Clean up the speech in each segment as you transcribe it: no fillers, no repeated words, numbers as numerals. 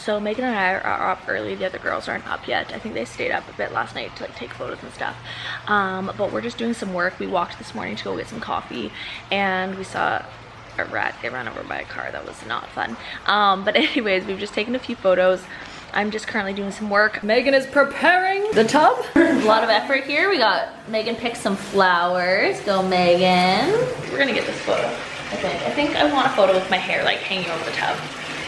So Megan and I are up early. The other girls aren't up yet. I think they stayed up a bit last night to like take photos and stuff. But we're just doing some work. We walked this morning to go get some coffee, and we saw a rat get run over by a car. That was not fun. But anyways, we've just taken a few photos. I'm just currently doing some work. Megan is preparing the tub. A lot of effort here. We got Megan picked some flowers. Go Megan. We're gonna get this photo, I think. I think I want a photo with my hair like hanging over the tub.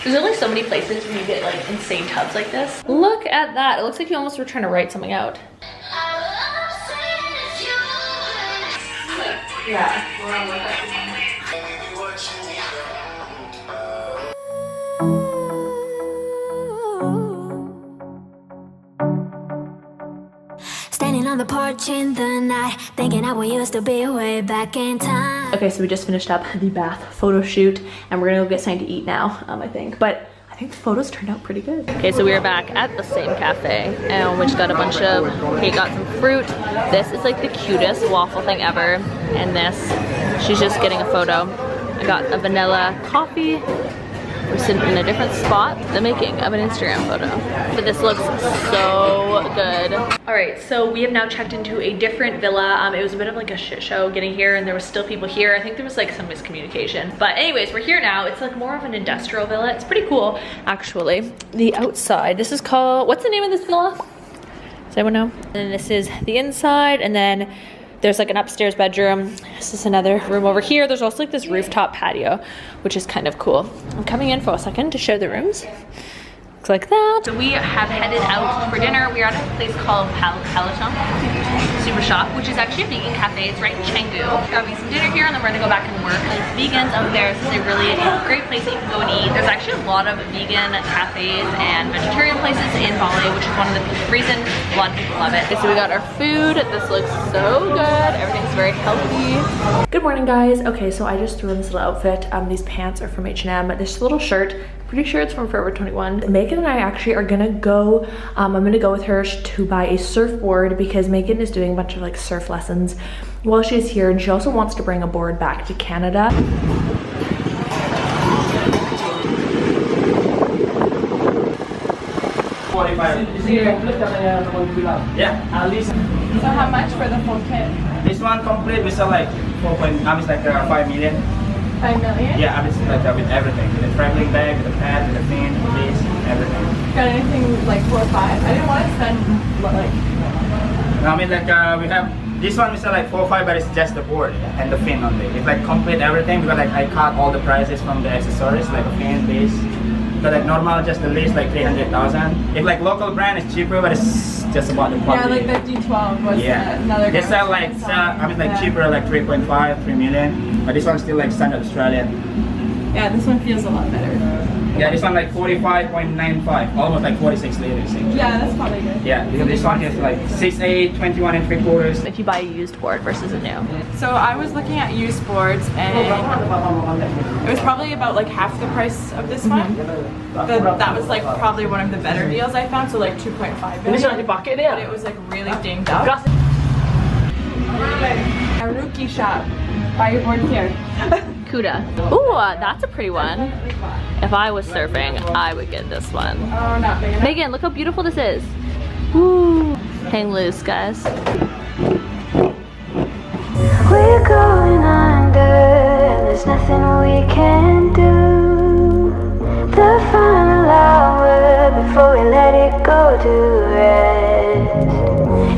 There's only so many places when you get like insane tubs like this. Look at that. It looks like you almost were trying to write something out. Yeah. Standing on the porch in the night, thinking how we used to be way back in time. Okay, so we just finished up the bath photo shoot, and we're gonna go get something to eat now, I think. But I think the photos turned out pretty good. Okay, so we are back at the same cafe, and we just got a bunch of, Kate got some fruit. This is like the cutest waffle thing ever, and this, she's just getting a photo. I got a vanilla coffee. We're sitting in a different spot, the making of an Instagram photo. But this looks so good. All right, so we have now checked into a different villa. It was a bit of like a shit show getting here, and there was still people here. I think there was like some miscommunication. But anyways, we're here now. It's like more of an industrial villa. It's pretty cool, actually. The outside, this is called, what's the name of this villa? Does anyone know? And this is the inside, and then there's like an upstairs bedroom. This is another room over here. There's also like this rooftop patio, which is kind of cool. I'm coming in for a second to show the rooms. Looks like that. So we have headed out for dinner. We're at a place called Peloton Super Shop, which is actually a vegan cafe. It's right in Canggu. Grabbing some dinner here, and then we're gonna go back and work. There's vegans out there. This is a really great place that you can go and eat. There's actually a lot of vegan cafes and vegetarian places in Bali, which is one of the reasons a lot of people love it. Okay, so we got our food. This looks so good. Everything's very healthy. Good morning, guys. Okay, so I just threw in this little outfit. These pants are from H&M. This little shirt, pretty sure it's from Forever 21. Megan and I actually are gonna go, I'm gonna go with her to buy a surfboard because Megan is doing a bunch of like surf lessons while she's here, and she also wants to bring a board back to Canada. Yeah, at least. So how much for the full kit? This one complete, we sell like 5 million. 5 million? Yeah, I mean like with everything, with the traveling bag, with the pad, with the fin, this, everything. Got anything like 4 or 5? I didn't want to spend like. I mean like we have this one we sell like 4 or 5, but it's just the board and the fin only. It's like complete everything because like I cut all the prices from the accessories like the fin, this. But like normal, just the list like 300,000. If like local brand is cheaper, but it's just about the quality. Yeah, like the D12 was another. They sell like I mean like cheaper, like 3.5, 3 million. But this one's still like standard Australian. Yeah, this one feels a lot better. Yeah, this one like 45.95, almost like 46 liters. Yeah, that's probably good. Yeah, because this one is like 6'8", 21 3/4. If you buy a used board versus a new. So I was looking at used boards, and it was probably about like half the price of this one. That was like probably one of the better deals I found, so like 2.5 million. But it was like really dinged up. Haruki shop. Buy your board here. Kuda. Ooh, that's a pretty one. If I was surfing, I would get this one. Oh, not big enough. Megan, look how beautiful this is. Ooh. Hang loose, guys. We're going under, and there's nothing we can do. The final hour before we let it go to rest.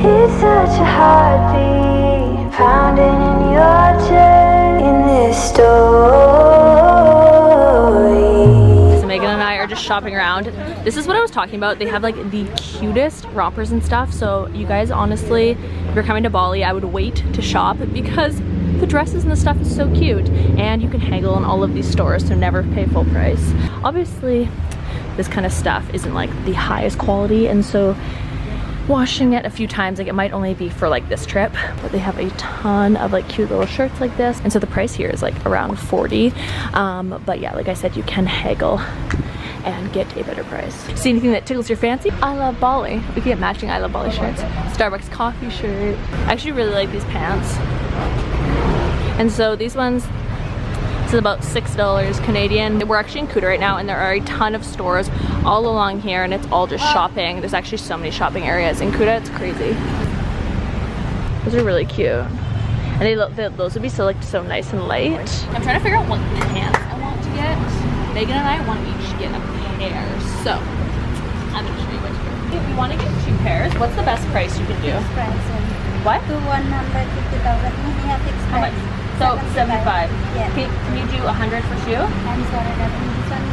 It's such a heartbeat pounding in your chest in this story. So Megan and I are just shopping around. This is what I was talking about. They have like the cutest rompers and stuff. So you guys, honestly, if you're coming to Bali, I would wait to shop because the dresses and the stuff is so cute, and you can haggle in all of these stores, so never pay full price. Obviously, this kind of stuff isn't like the highest quality, and so washing it a few times, like it might only be for like this trip, but they have a ton of like cute little shirts like this, and so the price here is like around 40. But yeah, like I said, you can haggle and get a better price. See anything that tickles your fancy? I love Bali. We can get matching I love Bali shirts. Starbucks coffee shirt. I actually really like these pants. And so these ones, This is about $6 Canadian. We're actually in Kuta right now, and there are a ton of stores all along here, and it's all just shopping. There's actually so many shopping areas in Kuta, it's crazy. Those are really cute. And those would be so nice and light. I'm trying to figure out what pants I want to get. Megan and I want to each get a pair. So, I'm going to show you what to do. If you want to get 2 pairs, what's the best price you can do? What? To 150,000. We have fixed How much? price. So, 75. Yeah. Can you do 100 for 2? I'm sorry, that this one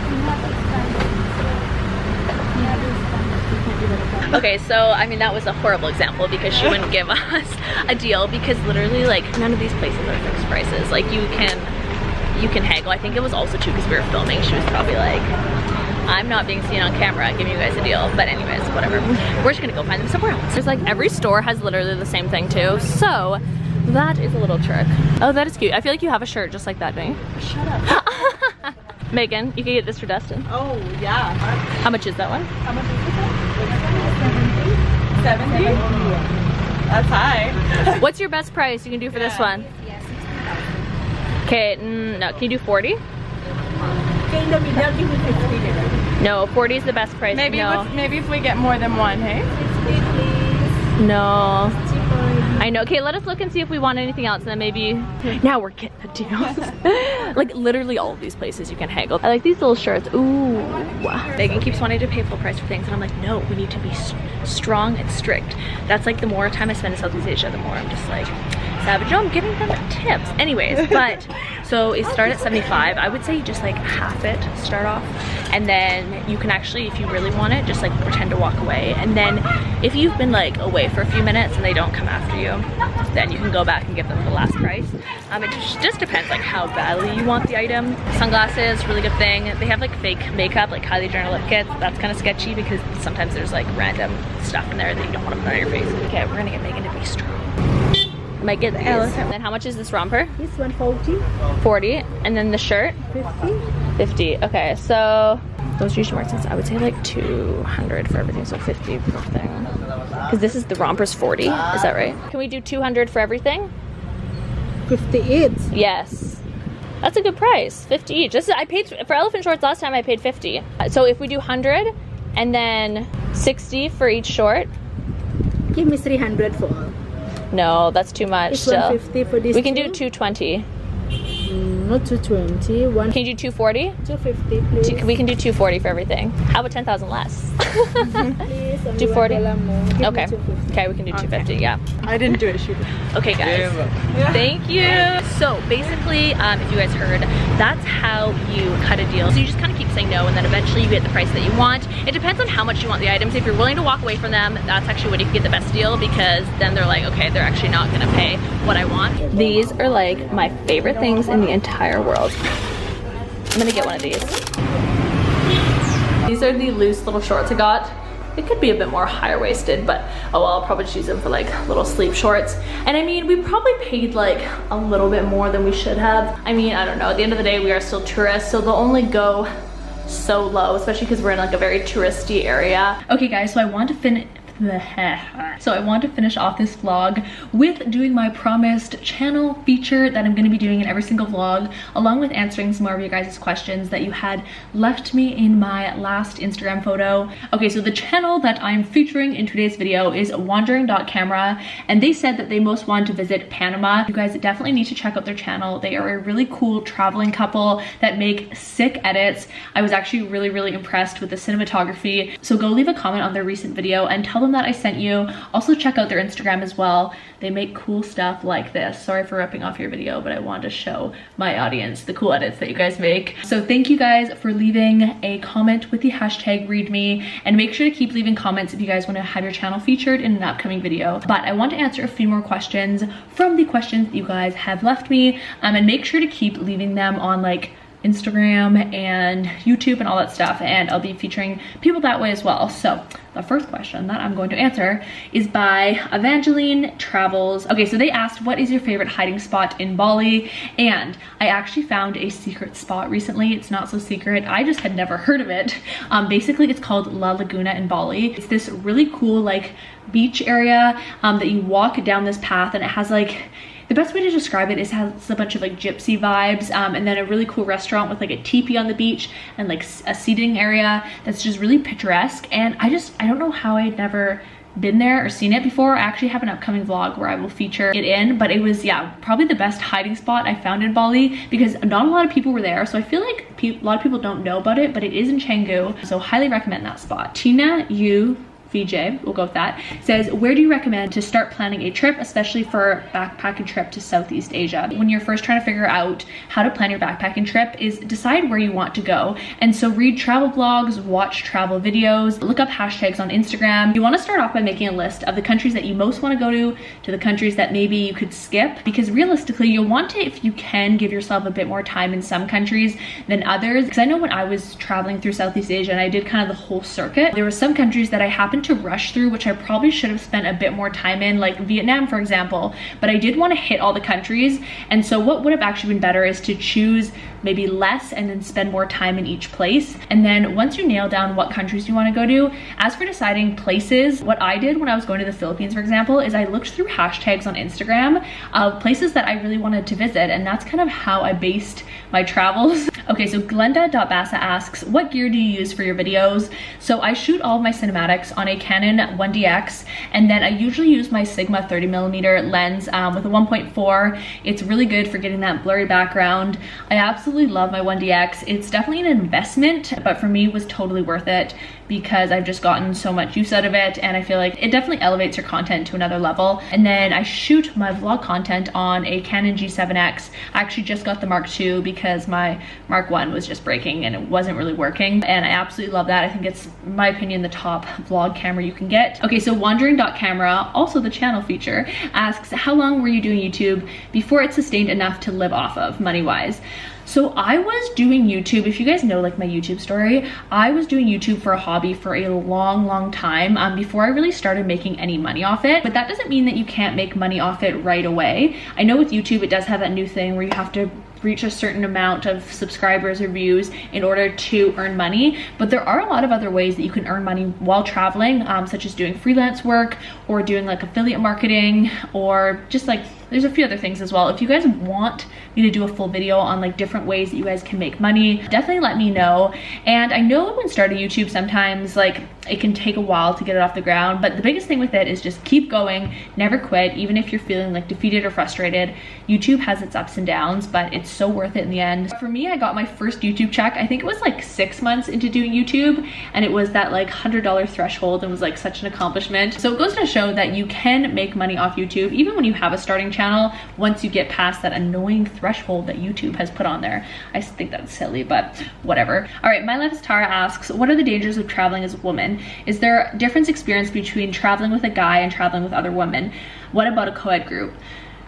we have fixed price. We have this one. Okay, so I mean that was a horrible example because she wouldn't give us a deal because literally like none of these places are fixed prices. Like you can haggle. I think it was also too because we were filming. She was probably like, I'm not being seen on camera giving you guys a deal. But anyways, whatever. We're just gonna go find them somewhere else. There's like every store has literally the same thing too. So that is a little trick. Oh, that is cute. I feel like you have a shirt just like that, don't you? Shut up. Megan, you can get this for Dustin. Oh, yeah. How much is that one? How much is this one? 70? That's high. What's your best price you can do for this one? Yes, 60,000. Okay, no, can you do 40? Okay, in the middle, give me 50. No, 40 is the best price. Maybe, no. maybe if we get more than one, hey? 60, please. No. Cheaper. I know. Okay, let us look and see if we want anything else, and then maybe now we're getting the deals. Like literally all of these places you can haggle. I like these little shirts. Ooh. Megan keeps wanting to pay full price for things, and I'm like, no, we need to be strong and strict. That's like the more time I spend in Southeast Asia, the more I'm just like savage. No, I'm giving them tips. Anyways, but so it started at 75. I would say just like half it to start off, and then you can actually, if you really want it, just like pretend to walk away. And then if you've been like away for a few minutes and they don't come after you, then you can go back and give them the last price. It just depends like how badly you want the item. Sunglasses, really good thing. They have like fake makeup, like Kylie Jenner lip kits. That's kind of sketchy because sometimes there's like random stuff in there that you don't want to put on your face. Okay, we're gonna get Megan to be strong. Might get these. And then how much is this romper? This one 40. 40. And then the shirt? 50. 50. Okay, so those usually more expensive. I would say like 200 for everything, so 50 for everything. Because this is the romper's 40. Is that right? Can we do 200 for everything? 50 each. Yes. That's a good price. 50 each. I paid for elephant shorts last time. I paid 50. So if we do 100 and then 60 for each short. Give me 300 for all. No, that's too much. It's Still, 150 for this. we can do 220. Not 220. One. Can you do 240? 250, please. We can do 240 for everything. How about 10,000 less? Please, 240? Okay. Okay. Okay, we can do 250. Yeah. I didn't do it, she did. Okay, guys. Thank you. So basically, if you guys heard, that's how you cut a deal. So you just kind of keep saying no, and then eventually you get the price that you want. It depends on how much you want the items. If you're willing to walk away from them, that's actually when you can get the best deal, because then they're like, okay, they're actually not gonna pay what I want. These are like my favorite things in the entire world. I'm gonna get one of these. These are the loose little shorts I got. It could be a bit more higher waisted, but oh well, I'll probably just use them for like little sleep shorts. And I mean, we probably paid like a little bit more than we should have. I mean, I don't know, at the end of the day, we are still tourists, so they'll only go so low, especially because we're in like a very touristy area. Okay guys, so I want to finish off this vlog with doing my promised channel feature that I'm going to be doing in every single vlog, along with answering some more of your guys' questions that you had left me in my last Instagram photo. Okay, so the channel that I'm featuring in today's video is wandering.camera, and they said that they most want to visit Panama. You guys definitely need to check out their channel. They are a really cool traveling couple that make sick edits. I was actually really impressed with the cinematography, so go leave a comment on their recent video and tell them that I sent you. Also check out their Instagram as well. They make cool stuff like this. Sorry for ripping off your video, but I wanted to show my audience the cool edits that you guys make. So thank you guys for leaving a comment with the hashtag #ReidMe, and make sure to keep leaving comments if you guys want to have your channel featured in an upcoming video. But I want to answer a few more questions from the questions that you guys have left me, and make sure to keep leaving them on like Instagram and YouTube and all that stuff, and I'll be featuring people that way as well. So the first question that I'm going to answer is by Evangeline Travels. Okay, so they asked, what is your favorite hiding spot in Bali? And I actually found a secret spot recently. It's not so secret, I just had never heard of it. Basically it's called La Laguna in Bali. It's this really cool like beach area that you walk down this path, and it has like the best way to describe it is has a bunch of like gypsy vibes, and then a really cool restaurant with like a teepee on the beach and like a seating area that's just really picturesque. And I don't know how I had never been there or seen it before. I actually have an upcoming vlog where I will feature it in, but it was, yeah, probably the best hiding spot I found in Bali because not a lot of people were there. So I feel like a lot of people don't know about it, but it is in Canggu. So highly recommend that spot. Tina Yu VJ, we'll go with that, says, where do you recommend to start planning a trip, especially for a backpacking trip to Southeast Asia? When you're first trying to figure out how to plan your backpacking trip is decide where you want to go. And so read travel blogs, watch travel videos, look up hashtags on Instagram. You want to start off by making a list of the countries that you most want to go to the countries that maybe you could skip, because realistically you'll want to, if you can, give yourself a bit more time in some countries than others. Because I know when I was traveling through Southeast Asia and I did kind of the whole circuit, there were some countries that I happened to rush through, which I probably should have spent a bit more time in, like Vietnam, for example, but I did want to hit all the countries. And so what would have actually been better is to choose maybe less and then spend more time in each place. And then once you nail down what countries you want to go to, as for deciding places, what I did when I was going to the Philippines, for example, is I looked through hashtags on Instagram of places that I really wanted to visit, and that's kind of how I based my travels. Okay, so Glenda.Bassa asks, what gear do you use for your videos? So I shoot all of my cinematics on a Canon 1DX, and then I usually use my Sigma 30mm lens with a 1.4. It's really good for getting that blurry background. I absolutely love my 1DX. It's definitely an investment, but for me it was totally worth it because I've just gotten so much use out of it, and I feel like it definitely elevates your content to another level. And then I shoot my vlog content on a Canon G7X. I actually just got the Mark II because my Mark I was just breaking and it wasn't really working, and I absolutely love that. I think it's, in my opinion, the top vlog camera you can get. Okay, so Wandering.Camera, also the channel feature, asks, how long were you doing YouTube before it sustained enough to live off of money-wise? So I was doing YouTube, if you guys know like my YouTube story, I was doing YouTube for a hobby for a long time before I really started making any money off it. But that doesn't mean that you can't make money off it right away. I know with YouTube it does have that new thing where you have to reach a certain amount of subscribers or views in order to earn money, but there are a lot of other ways that you can earn money while traveling, such as doing freelance work or doing like affiliate marketing, or just like there's a few other things as well. If you guys want me to do a full video on like different ways that you guys can make money, definitely let me know. And I know when starting YouTube sometimes like it can take a while to get it off the ground, but the biggest thing with it is just keep going, never quit, even if you're feeling like defeated or frustrated. YouTube has its ups and downs, but it's so worth it in the end. For me, I got my first YouTube check, I think it was like 6 months into doing YouTube, and it was that like $100 threshold, and was like such an accomplishment. So it goes to show that you can make money off YouTube even when you have a starting channel, once you get past that annoying threshold that YouTube has put on there. I think that's silly, but whatever. All right, My Life is Tara asks, what are the dangers of traveling as a woman? Is there a difference experience between traveling with a guy and traveling with other women? What about a co-ed group?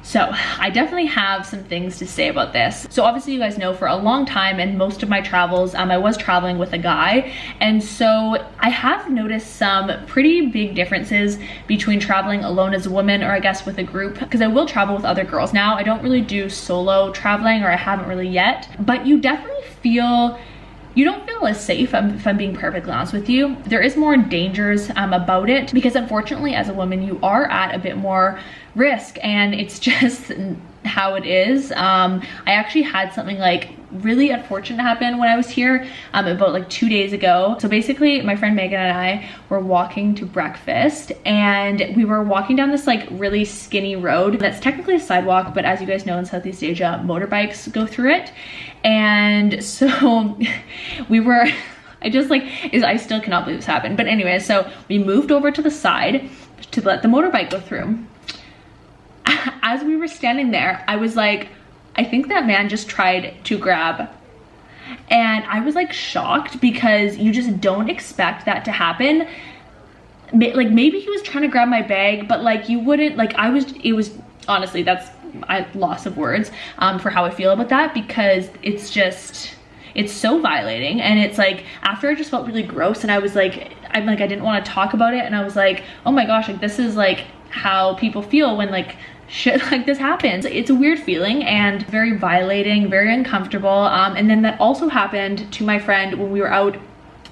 So I definitely have some things to say about this. So obviously you guys know for a long time and most of my travels, I was traveling with a guy. And so I have noticed some pretty big differences between traveling alone as a woman, or I guess with a group, because I will travel with other girls now. I don't really do solo traveling, or I haven't really yet, but you definitely feel, you don't feel as safe, if I'm being perfectly honest with you. There is more dangers about it, because unfortunately as a woman you are at a bit more risk, and it's just how it is. I actually had something like really unfortunate happen when I was here about like 2 days ago. So basically my friend Megan and I were walking to breakfast, and we were walking down this like really skinny road that's technically a sidewalk, but as you guys know in Southeast Asia motorbikes go through it. And so we were I still cannot believe this happened, but anyway, so we moved over to the side to let the motorbike go through. As we were standing there, I was like, I think that man just tried to grab. And I was like shocked, because you just don't expect that to happen. Like maybe he was trying to grab my bag, but like you wouldn't, like it was honestly, that's loss of words for how I feel about that, because it's so violating. And it's like, after I just felt really gross, and I didn't want to talk about it, and I was like, oh my gosh, like this is like how people feel when like shit like this happens. It's a weird feeling and very violating, very uncomfortable. And then that also happened to my friend when we were out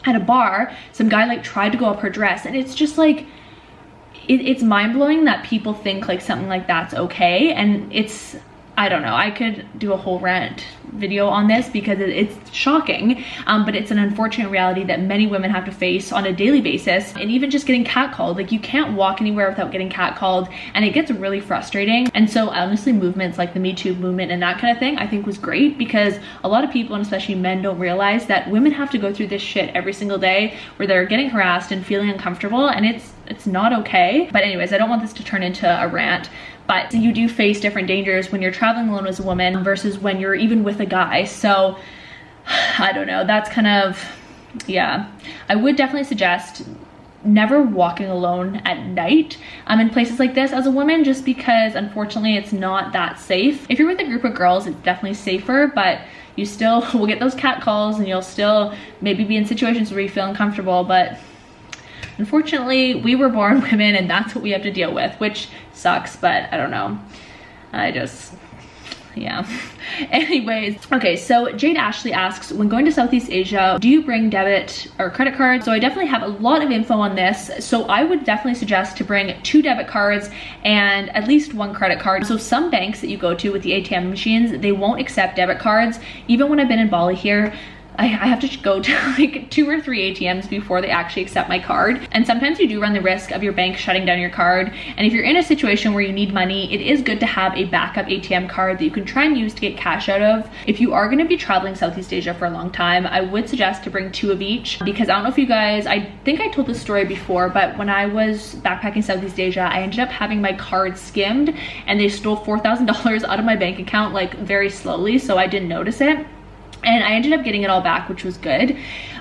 at a bar. Some guy like tried to go up her dress, and it's just like, it's mind-blowing that people think like something like that's okay. And it's, I don't know, I could do a whole rant video on this because it's shocking, but it's an unfortunate reality that many women have to face on a daily basis. And even just getting catcalled, like you can't walk anywhere without getting catcalled, and it gets really frustrating. And so honestly, movements like the Me Too movement and that kind of thing I think was great, because a lot of people, and especially men, don't realize that women have to go through this shit every single day where they're getting harassed and feeling uncomfortable, and it's not okay. But anyways, I don't want this to turn into a rant, but you do face different dangers when you're traveling alone as a woman versus when you're even with a guy. So I don't know, that's kind of, yeah. I would definitely suggest never walking alone at night in places like this as a woman, just because unfortunately it's not that safe. If you're with a group of girls, it's definitely safer, but you still will get those cat calls, and you'll still maybe be in situations where you feel uncomfortable. But unfortunately, we were born women, and that's what we have to deal with, which sucks, but I don't know. Yeah. Anyways, okay, so Jade Ashley asks, when going to Southeast Asia, do you bring debit or credit cards? So I definitely have a lot of info on this. So I would definitely suggest to bring 2 debit cards and at least 1 credit card. So some banks that you go to with the ATM machines, they won't accept debit cards. Even when I've been in Bali here, I have to go to like 2 or 3 ATMs before they actually accept my card. And sometimes you do run the risk of your bank shutting down your card. And if you're in a situation where you need money, it is good to have a backup ATM card that you can try and use to get cash out of. If you are going to be traveling Southeast Asia for a long time, I would suggest to bring 2 of each, because I don't know if you guys, I think I told this story before, but when I was backpacking Southeast Asia, I ended up having my card skimmed, and they stole $4,000 out of my bank account like very slowly, so I didn't notice it. And I ended up getting it all back, which was good.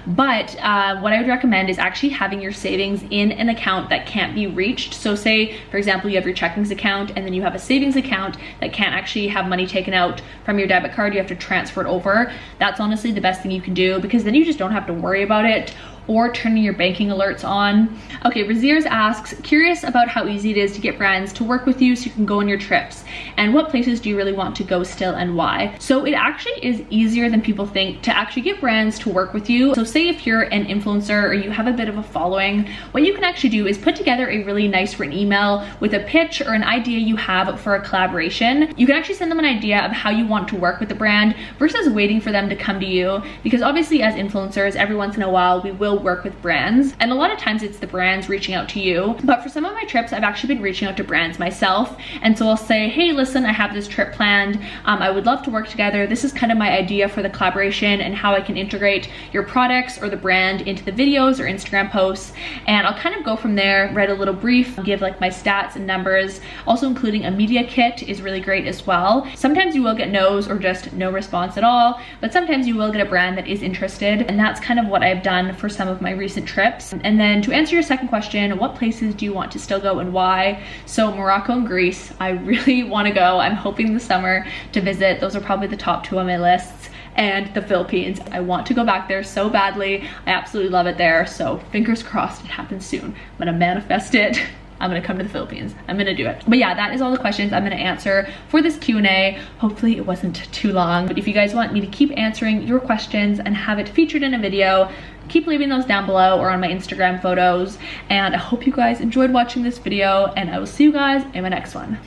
But what I would recommend is actually having your savings in an account that can't be reached. So say, for example, you have your checkings account, and then you have a savings account that can't actually have money taken out from your debit card. You have to transfer it over. That's honestly the best thing you can do, because then you just don't have to worry about it or turning your banking alerts on. Okay, Raziers asks, curious about how easy it is to get brands to work with you so you can go on your trips, and what places do you really want to go still and why? So it actually is easier than people think to actually get brands to work with you. So say if you're an influencer or you have a bit of a following, what you can actually do is put together a really nice written email with a pitch or an idea you have for a collaboration. You can actually send them an idea of how you want to work with the brand versus waiting for them to come to you, because obviously as influencers, every once in a while we will work with brands, and a lot of times it's the brands reaching out to you. But for some of my trips, I've actually been reaching out to brands myself, and so I'll say, hey, listen, I have this trip planned, I would love to work together. This is kind of my idea for the collaboration and how I can integrate your products or the brand into the videos or Instagram posts. And I'll kind of go from there, write a little brief, give like my stats and numbers. Also including a media kit is really great as well. Sometimes you will get no's or just no response at all, but sometimes you will get a brand that is interested, and that's kind of what I've done for some of my recent trips. And then to answer your second question, what places do you want to still go and why? So Morocco and Greece, I really want to go. I'm hoping this summer to visit. Those are probably the top 2 on my lists. And the Philippines, I want to go back there so badly. I absolutely love it there, so fingers crossed it happens soon. I'm gonna manifest it. I'm gonna come to the Philippines. I'm gonna do it. But yeah, that is all the questions I'm gonna answer for this Q&A. Hopefully it wasn't too long, but if you guys want me to keep answering your questions and have it featured in a video, keep leaving those down below or on my Instagram photos. And I hope you guys enjoyed watching this video, and I will see you guys in my next one.